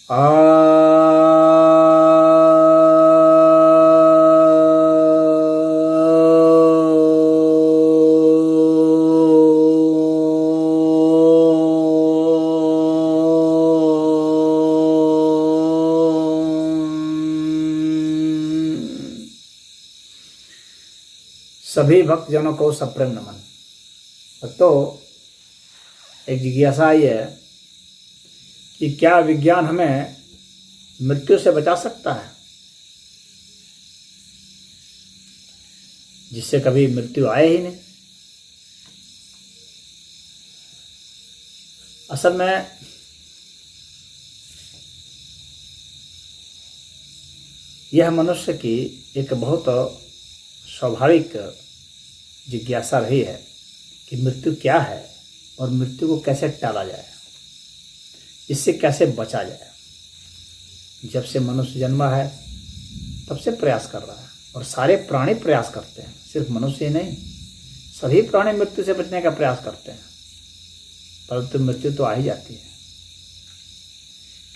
आ सभी भक्तजनों को सप्रेम नमन। तो एक जिज्ञासा आई है कि क्या विज्ञान हमें मृत्यु से बचा सकता है, जिससे कभी मृत्यु आए ही नहीं। असल में यह मनुष्य की एक बहुत स्वाभाविक जिज्ञासा रही है कि मृत्यु क्या है और मृत्यु को कैसे टाला जाए, इससे कैसे बचा जाए। जब से मनुष्य जन्मा है तब से प्रयास कर रहा है, और सारे प्राणी प्रयास करते हैं, सिर्फ मनुष्य ही नहीं, सभी प्राणी मृत्यु से बचने का प्रयास करते हैं, परंतु मृत्यु तो आ ही जाती है।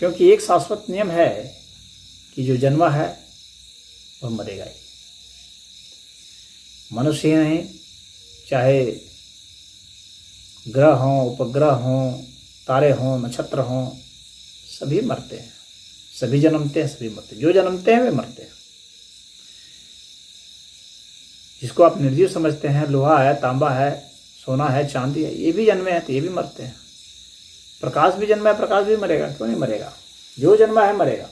क्योंकि एक शाश्वत नियम है कि जो जन्मा है वह मरेगा ही। मनुष्य ही नहीं, चाहे ग्रह हों, उपग्रह हों, तारे हों, नक्षत्र हों, सभी मरते हैं, सभी जन्मते हैं, सभी मरते हैं। जो जन्मते हैं वे मरते हैं। जिसको आप निर्जीव समझते हैं, लोहा है, तांबा है, सोना है, चांदी है, ये भी जन्मे हैं तो ये भी मरते हैं। प्रकाश भी जन्मा है, प्रकाश भी मरेगा, क्यों नहीं मरेगा? जो जन्मा है मरेगा।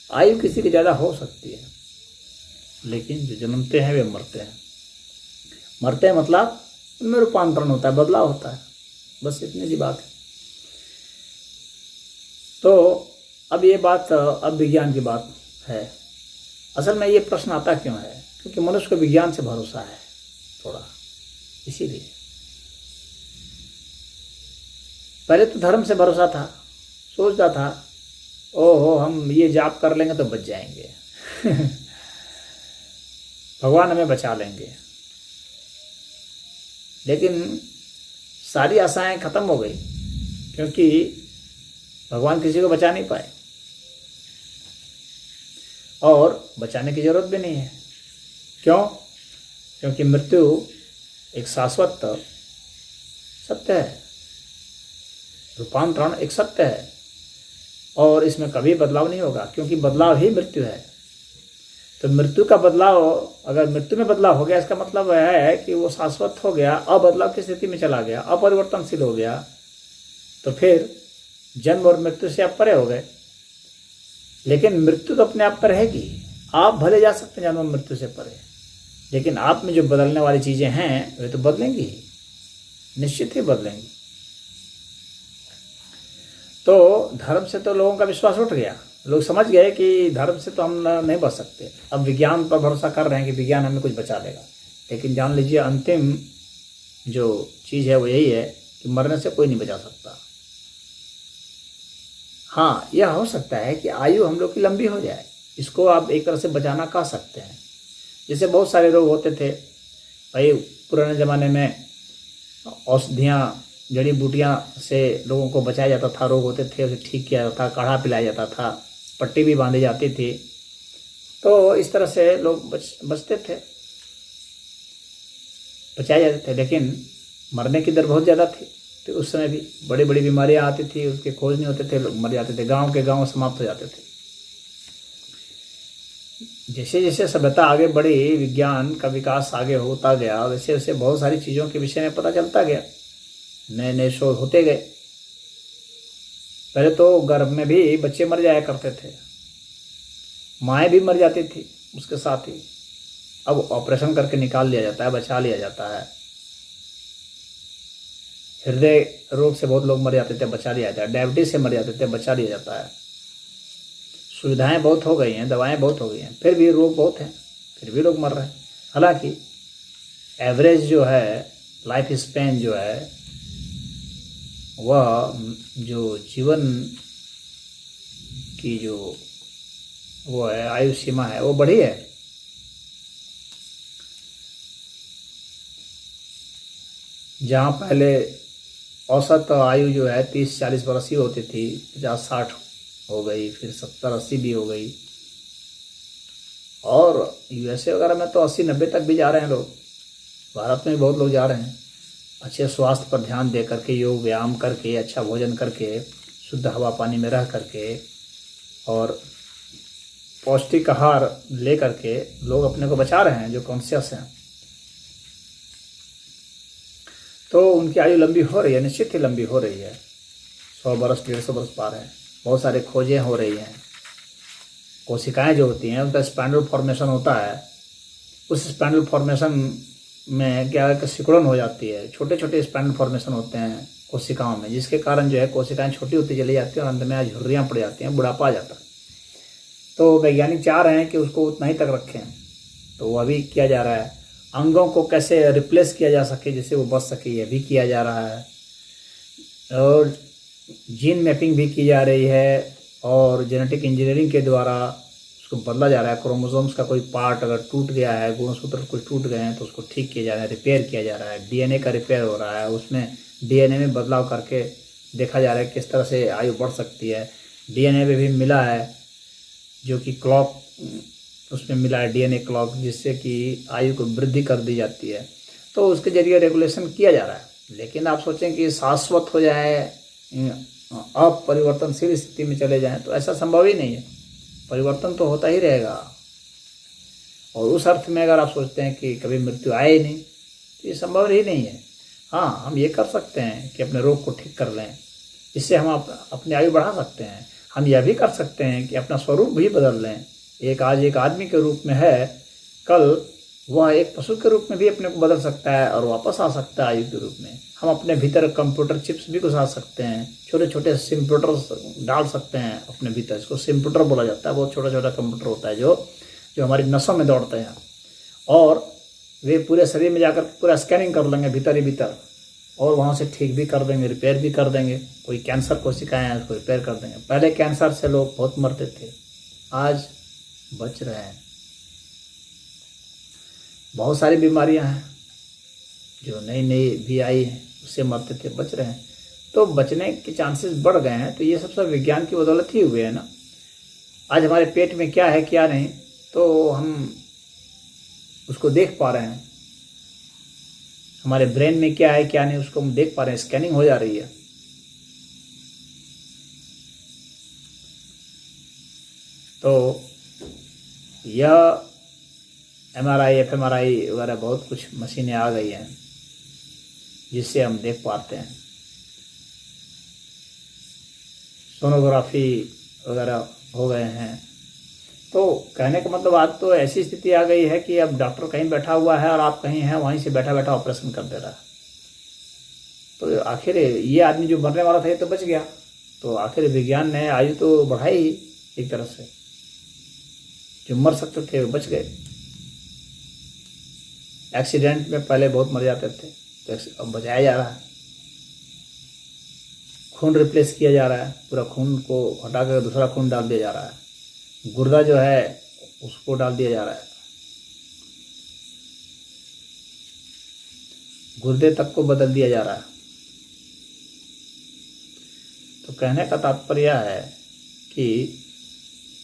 आयु किसी की ज़्यादा हो सकती है, लेकिन जो जन्मते हैं वे मरते हैं। मरते हैं मतलब उनमें रूपांतरण होता है, बदलाव होता है, बस इतनी सी बात है। तो अब ये बात अब विज्ञान की बात है। असल में ये प्रश्न आता क्यों है? क्योंकि मनुष्य को विज्ञान से भरोसा है थोड़ा, इसीलिए। पहले तो धर्म से भरोसा था, सोचता था ओहो हम ये जाप कर लेंगे तो बच जाएंगे भगवान हमें बचा लेंगे। लेकिन सारी आशाएं खत्म हो गई, क्योंकि भगवान किसी को बचा नहीं पाए, और बचाने की जरूरत भी नहीं है। क्यों? क्योंकि मृत्यु एक शाश्वत सत्य है, रूपांतरण एक सत्य है, और इसमें कभी बदलाव नहीं होगा, क्योंकि बदलाव ही मृत्यु है। तो मृत्यु का बदलाव, अगर मृत्यु में बदलाव हो गया, इसका मतलब वह है कि वो शाश्वत हो गया, अबदलाव की स्थिति में चला गया, अपरिवर्तनशील हो गया। तो फिर जन्म और मृत्यु से आप परे हो गए। लेकिन मृत्यु तो अपने आप पर रहेगी। आप भले जा सकते हैं जन्म मृत्यु से परे, लेकिन आप में जो बदलने वाली चीजें हैं वे तो बदलेंगी ही, निश्चित ही बदलेंगी। तो धर्म से तो लोगों का विश्वास उठ गया, लोग समझ गए कि धर्म से तो हम नहीं बच सकते। अब विज्ञान पर भरोसा कर रहे हैं कि विज्ञान हमें कुछ बचा लेगा। लेकिन जान लीजिए अंतिम जो चीज़ है वो यही है कि मरने से कोई नहीं बचा सकता। हाँ, यह हो सकता है कि आयु हम लोग की लंबी हो जाए, इसको आप एक तरह से बचाना कह सकते हैं। जैसे बहुत सारे रोग होते थे भाई, पुराने ज़माने में औषधियाँ, जड़ी बूटियाँ से लोगों को बचाया जाता था, रोग होते थे उसे ठीक किया जाता था, काढ़ा पिलाया जाता था, पट्टी भी बांधी जाती थी। तो इस तरह से लोग बचते थे, बचाए जाते थे। लेकिन मरने की दर बहुत ज़्यादा थी, तो उस समय भी बड़ी बड़ी बीमारियां आती थी, उसके खोज नहीं होते थे, लोग मर जाते थे, गांव के गांव समाप्त हो जाते थे। जैसे जैसे सभ्यता आगे बढ़ी, विज्ञान का विकास आगे होता गया, वैसे वैसे बहुत सारी चीज़ों के विषय में पता चलता गया, नए नए शोध होते गए। पहले तो गर्भ में भी बच्चे मर जाया करते थे, माएँ भी मर जाती थी उसके साथ ही। अब ऑपरेशन करके निकाल लिया जाता है, बचा लिया जाता है। हृदय रोग से बहुत लोग मर जाते थे, बचा लिया जाता है। डायबिटीज से मर जाते थे, बचा लिया जाता है। सुविधाएं बहुत हो गई हैं, दवाएं बहुत हो गई हैं, फिर भी रोग बहुत हैं, फिर भी लोग मर रहे हैं। हालांकि एवरेज जो है, लाइफ स्पैन जो है, वह जो जीवन की जो वो है आयु सीमा है वो बढ़ी है। जहाँ पहले औसत आयु जो है 30-40 वर्ष ही होती थी, 50-60 हो गई, फिर 70-80 भी हो गई। और यूएसए वगैरह में तो 80-90 तक भी जा रहे हैं लोग। भारत में बहुत लोग जा रहे हैं अच्छे स्वास्थ्य पर ध्यान दे करके, योग व्यायाम करके, अच्छा भोजन करके, शुद्ध हवा पानी में रह करके और पौष्टिक आहार ले करके लोग अपने को बचा रहे हैं जो कॉन्शियस हैं। तो उनकी आयु लंबी हो रही है, निश्चित ही लंबी हो रही है। 100 वर्ष 150 वर्ष पार है। बहुत सारे खोजें हो रही हैं। कोशिकाएं जो होती हैं उनका स्पैंडल फॉर्मेशन होता है। उस स्पैंडल फॉर्मेशन में क्या है कि सिकुड़न हो जाती है। छोटे छोटे स्पैंडल फॉर्मेशन होते हैं कोशिकाओं में, जिसके कारण जो है कोशिकाएं छोटी होती चली जाती हैं और अंत में झुर्रियाँ पड़ जाती हैं, बुढ़ापा आ जाता है। तो वैज्ञानिक चाह रहे हैं कि उसको उतना ही तक रखें, तो वो अभी किया जा रहा है। अंगों को कैसे रिप्लेस किया जा सके जिससे वो बच सके, यह भी किया जा रहा है। और जीन मैपिंग भी की जा रही है और जेनेटिक इंजीनियरिंग के द्वारा उसको बदला जा रहा है। क्रोमोसोम्स का कोई पार्ट अगर टूट गया है, गुणसूत्र कुछ टूट गए हैं तो उसको ठीक किया जा रहा है, रिपेयर किया जा रहा है। डीएनए का रिपेयर हो रहा है, उसमें डीएनए में बदलाव करके देखा जा रहा है किस तरह से आयु बढ़ सकती है। डीएनए में भी मिला है जो कि क्लॉक, उसमें मिला है डीएनए क्लॉक, जिससे कि आयु को वृद्धि कर दी जाती है। तो उसके जरिए रेगुलेशन किया जा रहा है। लेकिन आप सोचें कि शाश्वत हो जाए, अपरिवर्तनशील स्थिति में चले जाएं, तो ऐसा संभव ही नहीं है। परिवर्तन तो होता ही रहेगा। और उस अर्थ में अगर आप सोचते हैं कि कभी मृत्यु आए ही नहीं, तो ये संभव ही नहीं है। हाँ, हम ये कर सकते हैं कि अपने रोग को ठीक कर लें, इससे हम अपनी आयु बढ़ा सकते हैं। हम यह भी कर सकते हैं कि अपना स्वरूप भी बदल लें। आज एक आदमी के रूप में है, कल वह एक पशु के रूप में भी अपने को बदल सकता है और वापस आ सकता है आयु के रूप में। हम अपने भीतर कंप्यूटर चिप्स भी घुसा सकते हैं, छोटे छोटे कंप्यूटर डाल सकते हैं अपने भीतर। इसको कंप्यूटर बोला जाता है। बहुत छोटा छोटा कंप्यूटर होता है जो हमारी नसों में दौड़ते हैं और वे पूरे शरीर में जाकर पूरा स्कैनिंग कर लेंगे भीतर ही भीतर, और वहाँ से ठीक भी कर देंगे, रिपेयर भी कर देंगे। कोई कैंसर कोशिकाएं हैं उसको रिपेयर कर देंगे। पहले कैंसर से लोग बहुत मरते थे, आज बच रहे हैं। बहुत सारी बीमारियां हैं जो नई नई भी आई हैं, उससे मरते थे, बच रहे हैं। तो बचने के चांसेस बढ़ गए हैं। तो ये सब विज्ञान की बदौलत ही हुए है ना। आज हमारे पेट में क्या है क्या नहीं, तो हम उसको देख पा रहे हैं। हमारे ब्रेन में क्या है क्या नहीं उसको हम देख पा रहे हैं, स्कैनिंग हो जा रही है। तो यह MRI FMRI वगैरह बहुत कुछ मशीनें आ गई हैं जिससे हम देख पाते हैं। सोनोग्राफी वगैरह हो गए हैं। तो कहने का मतलब आज तो ऐसी स्थिति आ गई है कि अब डॉक्टर कहीं बैठा हुआ है और आप कहीं हैं, वहीं से बैठा बैठा ऑपरेशन कर दे रहा है। तो आखिर ये आदमी जो मरने वाला था ये तो बच गया। तो आखिर विज्ञान ने आयु तो बढ़ाई ही एक तरह से। जो मर सकते थे वो बच गए। एक्सीडेंट में पहले बहुत मर जाते थे, तो अब बचाया जा रहा है। खून रिप्लेस किया जा रहा है, पूरा खून को हटा कर दूसरा खून डाल दिया जा रहा है। गुर्दा जो है उसको डाल दिया जा रहा है, गुर्दे तक को बदल दिया जा रहा है। तो कहने का तात्पर्य है कि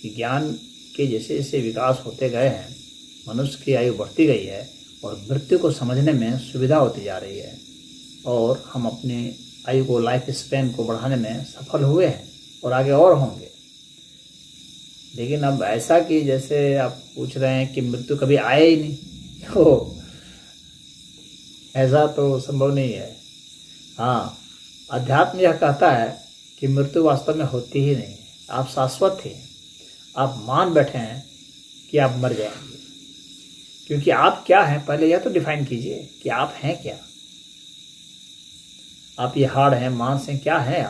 विज्ञान के जैसे जैसे विकास होते गए हैं, मनुष्य की आयु बढ़ती गई है और मृत्यु को समझने में सुविधा होती जा रही है, और हम अपने आयु को, लाइफ स्पैन को बढ़ाने में सफल हुए हैं और आगे और होंगे। लेकिन अब ऐसा कि जैसे आप पूछ रहे हैं कि मृत्यु कभी आए ही नहीं, तो ऐसा तो संभव नहीं है। हाँ, अध्यात्म यह कहता है कि मृत्यु वास्तव में होती ही नहीं। आप शाश्वत हैं। आप मान बैठे हैं कि आप मर जाएंगे, क्योंकि आप क्या हैं पहले यह तो डिफाइन कीजिए कि आप हैं क्या। आप ये हाड़ हैं, मांस हैं, क्या हैं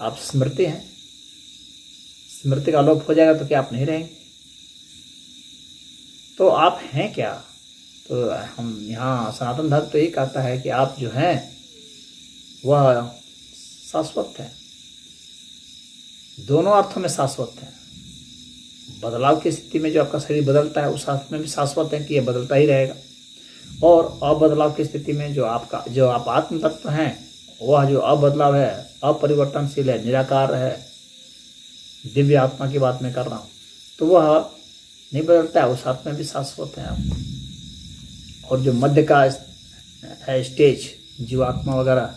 आप स्मृति हैं। स्मृति का लोप हो जाएगा तो क्या आप नहीं रहेंगे। तो आप हैं क्या। तो हम यहाँ सनातन धर्म तो ये कहता है कि आप जो हैं वह शाश्वत हैं, दोनों अर्थों में शाश्वत हैं। बदलाव की स्थिति में जो आपका शरीर बदलता है उस अर्थ में भी शाश्वत है कि यह बदलता ही रहेगा, और अबदलाव की स्थिति में जो आप आत्म तत्व हैं वह जो अबदलाव है, अपरिवर्तनशील है, निराकार है, दिव्य आत्मा की बात मैं कर रहा हूँ, तो वह नहीं बदलता है, उस आत्मा भी शाश्वत है आप। और जो मध्य का है स्टेज, जीवात्मा वगैरह,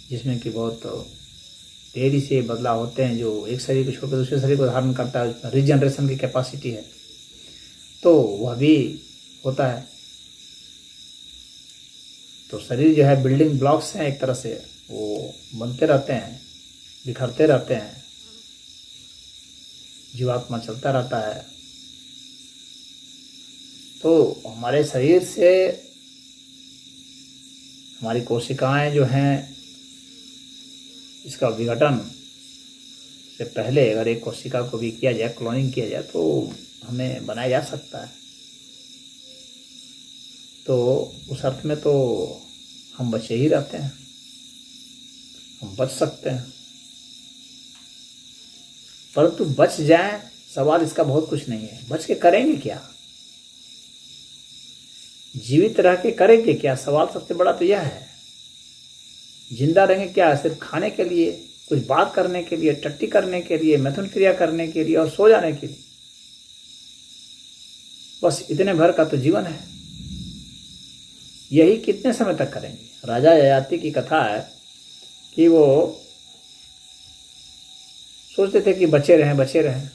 जिसमें कि बहुत देरी से बदलाव होते हैं, जो एक शरीर को छोड़कर दूसरे शरीर को धारण करता है, उसमें रिजनरेशन की कैपेसिटी है, तो वह भी होता है। तो शरीर जो है बिल्डिंग ब्लॉक्स हैं, एक तरह से वो बनते रहते हैं, बिखरते रहते हैं, जीवात्मा चलता रहता है। तो हमारे शरीर से हमारी कोशिकाएं जो हैं, इसका विघटन से पहले अगर एक कोशिका को भी किया जाए, क्लोनिंग किया जाए, तो हमें बनाया जा सकता है। तो उस अर्थ में तो हम बचे ही रहते हैं, हम बच सकते हैं। परंतु बच जाएं, सवाल इसका बहुत कुछ नहीं है। बच के करेंगे क्या? जीवित रह के करेंगे क्या? सवाल सबसे बड़ा तो यह है। जिंदा रहेंगे क्या? सिर्फ खाने के लिए, कुछ बात करने के लिए, टट्टी करने के लिए, मैथुन क्रिया करने के लिए और सो जाने के लिए? बस इतने भर का तो जीवन है। यही कितने समय तक करेंगे? राजा ययाति की कथा है कि वो सोचते थे कि बचे रहें बचे रहें,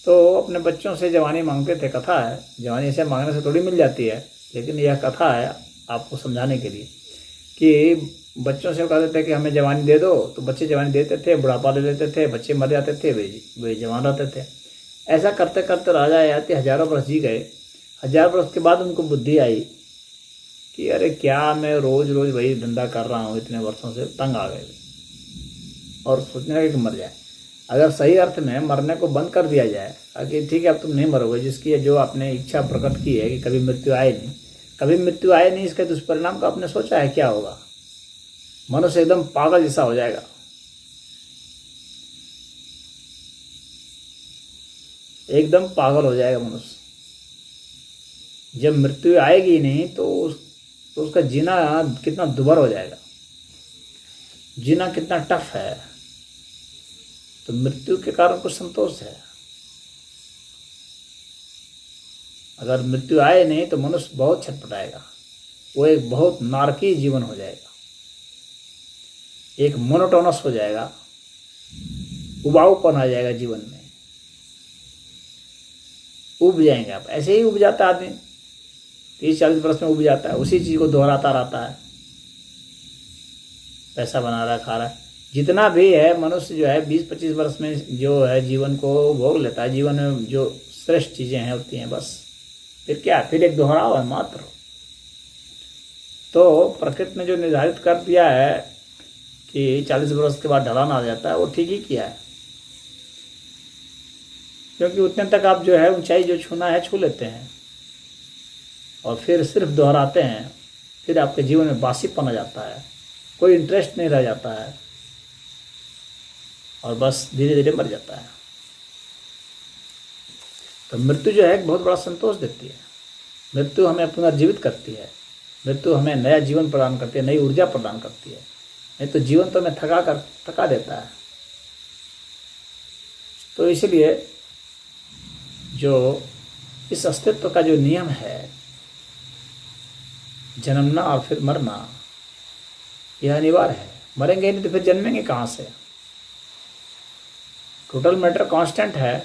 तो अपने बच्चों से जवानी मांगते थे। कथा है, जवानी ऐसे मांगने से थोड़ी मिल जाती है, लेकिन यह कथा है आपको समझाने के लिए कि बच्चों से कहते थे कि हमें जवानी दे दो, तो बच्चे जवानी देते थे, बुढ़ापा ले लेते थे, बच्चे मर जाते थे, वे जवान रहते थे। ऐसा करते करते राजा ययाति हजारों वर्ष जी गए। 1000 वर्ष के बाद उनको बुद्धि आई कि अरे क्या मैं रोज रोज वही धंधा कर रहा हूँ, इतने वर्षों से तंग आ गए, और सोचने लगे कि मर जाए। अगर सही अर्थ में मरने को बंद कर दिया जाए कि ठीक है अब तुम नहीं मरोगे, जिसकी जो आपने इच्छा प्रकट की है कि कभी मृत्यु आए नहीं, कभी मृत्यु आए नहीं, इसके दुष्परिणाम का आपने सोचा है क्या होगा? मनुष्य एकदम पागल जैसा हो जाएगा, एकदम पागल हो जाएगा मनुष्य। जब मृत्यु आएगी नहीं तो उसका जीना कितना दुभर हो जाएगा, जीना कितना टफ है। तो मृत्यु के कारण कुछ संतोष है। अगर मृत्यु आए नहीं तो मनुष्य बहुत छटपटाएगा, वो एक बहुत नारकीय जीवन हो जाएगा, एक मोनोटोनस हो जाएगा, उबाऊपन आ जाएगा जीवन में, उब जाएंगे आप। ऐसे ही उब जाता आदमी, 30-40 वर्ष में उब जाता है, उसी चीज को दोहराता रहता है, पैसा बना रहा है, खा रहा है। जितना भी है मनुष्य जो है 20-25 वर्ष में जो है जीवन को भोग लेता है। जीवन में जो श्रेष्ठ चीजें हैं होती हैं, बस फिर क्या, फिर एक दोहराव है मात्र। तो प्रकृति ने जो निर्धारित कर दिया है कि 40 वर्ष के बाद ढलान आ जाता है, वो ठीक ही किया है, क्योंकि उतने तक आप जो है ऊंचाई जो छूना है छू लेते हैं और फिर सिर्फ दोहराते हैं। फिर आपके जीवन में बासीपन आ जाता है, कोई इंटरेस्ट नहीं रह जाता है, और बस धीरे धीरे मर जाता है। तो मृत्यु जो है एक बहुत बड़ा संतोष देती है। मृत्यु हमें पुनर्जीवित करती है, मृत्यु हमें नया जीवन प्रदान करती है, नई ऊर्जा प्रदान करती है। नहीं तो जीवन तो हमें थका देता है। तो इसलिए जो इस अस्तित्व का जो नियम है, जन्मना और फिर मरना, यह अनिवार्य है। मरेंगे नहीं तो फिर जन्मेंगे कहाँ से? टोटल मैटर कांस्टेंट है,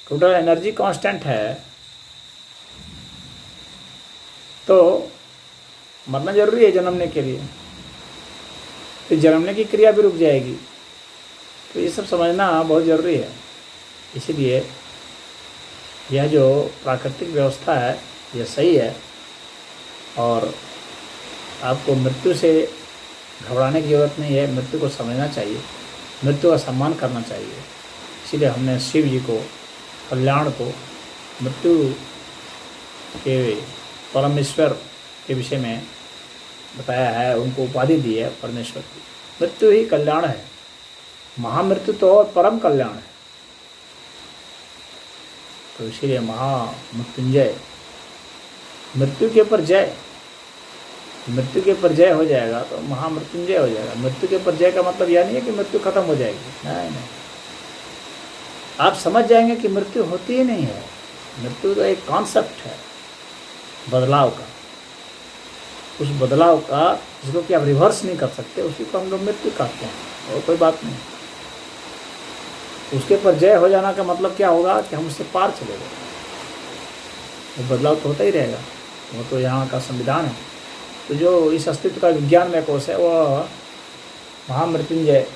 टोटल एनर्जी कांस्टेंट है, तो मरना जरूरी है जन्मने के लिए। फिर जन्मने की क्रिया भी रुक जाएगी। तो ये सब समझना बहुत ज़रूरी है। इसलिए यह जो प्राकृतिक व्यवस्था है यह सही है, और आपको मृत्यु से घबराने की जरूरत नहीं है। मृत्यु को समझना चाहिए, मृत्यु का सम्मान करना चाहिए। इसीलिए हमने शिव जी को, कल्याण को, मृत्यु के परमेश्वर के विषय में बताया है, उनको उपाधि दी है परमेश्वर की। मृत्यु ही कल्याण है, महामृत्यु तो और परम कल्याण है। तो इसीलिए महामृत्युंजय, मृत्यु के ऊपर जय, मृत्यु के पर जय हो जाएगा तो महामृत्युंजय हो जाएगा। मृत्यु के पर जय का मतलब यह नहीं है कि मृत्यु खत्म हो जाएगी, नहीं। आप समझ जाएंगे कि मृत्यु होती ही नहीं है। मृत्यु तो एक कॉन्सेप्ट है बदलाव का। उस बदलाव का जिसको कि आप रिवर्स नहीं कर सकते, उसी को हम लोग मृत्यु कहते हैं, और कोई बात नहीं। उसके पर जय हो जाना का मतलब क्या होगा कि हम उससे पार चले गए। वो बदलाव तो होता ही रहेगा, वो तो यहाँ का संविधान है। तो जो इस अस्तित्व का विज्ञान में कोश है वह महामृत्युंजय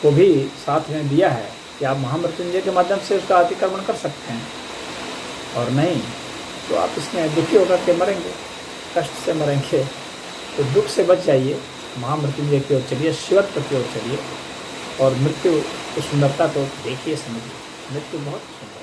को भी साथ में दिया है कि आप महामृत्युंजय के माध्यम से उसका अतिक्रमण कर सकते हैं, और नहीं तो आप इसमें दुखी होकर के मरेंगे, कष्ट से मरेंगे। तो दुख से बच जाइए, महामृत्युंजय की ओर चलिए, शिवत्व की ओर चलिए, और मृत्यु की सुंदरता को देखिए, समझिए। मृत्यु बहुत सुंदर।